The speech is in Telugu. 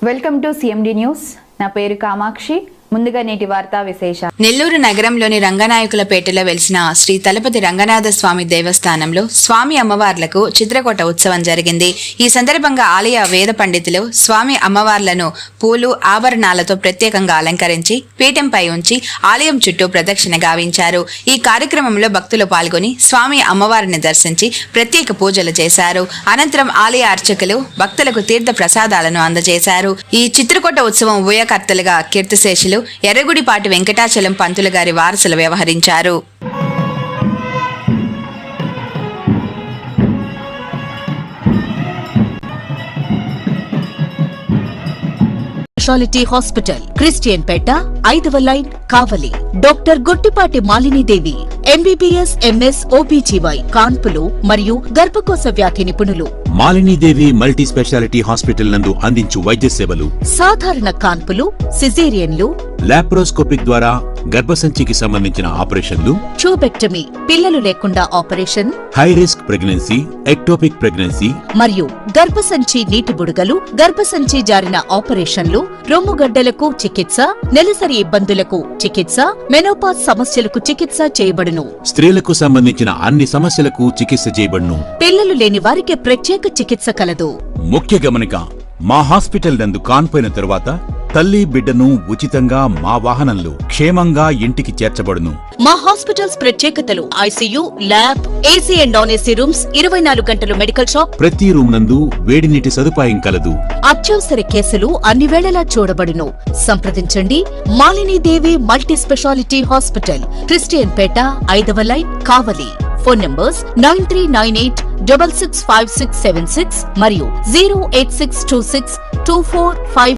Welcome to CMD news. నా పేరు కామాక్షి. ముందుగా నేటి వార్తా విశేషాలు. నెల్లూరు నగరంలోని రంగనాయకులపేటలో వెలిసిన శ్రీ తలపతి రంగనాథ స్వామి దేవస్థానంలో స్వామి అమ్మవార్లకు చిత్రకోట ఉత్సవం జరిగింది. ఈ సందర్భంగా ఆలయ వేద పండితులు స్వామి అమ్మవార్లను పూలు ఆభరణాలతో ప్రత్యేకంగా అలంకరించి పీఠంపై ఉంచి ఆలయం చుట్టూ ప్రదక్షిణ గావించారు. ఈ కార్యక్రమంలో భక్తులు పాల్గొని స్వామి అమ్మవారిని దర్శించి ప్రత్యేక పూజలు చేశారు. అనంతరం ఆలయ అర్చకులు భక్తులకు తీర్థ ప్రసాదాలను అందజేశారు. ఈ చిత్రకోట ఉత్సవం ఉభయకర్తలుగా కీర్తిశేషులు ఎర్రగుడిపాటి వెంకటాచలం పంతులు గారి వారసులు వ్యవహరించారు. స్పెషాలిటీ హాస్పిటల్, క్రిస్టియన్ పేట, 5వ line, Kavali. Doctor Gottipati Malinidevi, MBBS, MS, OBGY, కాన్పులు మరియు గర్భకోశ వ్యాధి నిపుణులు. మాలినీదేవి మల్టీ స్పెషాలిటీ హాస్పిటల్ నందు అందించు వైద్య సేవలు: సాధారణ కాన్పులు, సిజేరియన్లు, లాప్రోస్కోపిక్ ద్వారా గర్భసంచికి సంబంధించిన ఆపరేషన్లు, ట్యూబెక్టమీ, పిల్లలు లేకుండా operation, high risk pregnancy, ectopic pregnancy మరియు గర్భసంచి నీటి బుడగలు, గర్భసంచి జారిన ఆపరేషన్లు, రొమ్ముగడ్డలకు చికిత్స, నెలసరి ఇబ్బందులకు చికిత్స, మెనోపాజ్ సమస్యలకు చికిత్స చేయబడును. స్త్రీలకు సంబంధించిన అన్ని సమస్యలకు చికిత్స చేయబడును. పిల్లలు లేని వారికి ప్రత్యేక చికిత్స కలదు. ముఖ్య గమనిక: మా హాస్పిటల్ నందు కాన్పోయిన తరువాత తల్లి బిడ్డను ఉచితంగా మా వాహనంలో క్షేమంగా ఇంటికి చేర్చబడును. మా హాస్పిటల్స్ ప్రత్యేకతలు: ICU, lab, AC and non AC rooms, 24 గంటలు మెడికల్ షాప్, ప్రతి రూమ్ నందు వేడి నీటి సదుపాయం కలదు. అత్యవసర కేసులు అన్ని వేళలా చూడబడును. సంప్రదించండి. Malinidevi multi speciality hospital, Christian Peta, 5వ లైన్, కావలి. ఫోన్ నంబర్స్ 9398665676 మరియు 086262455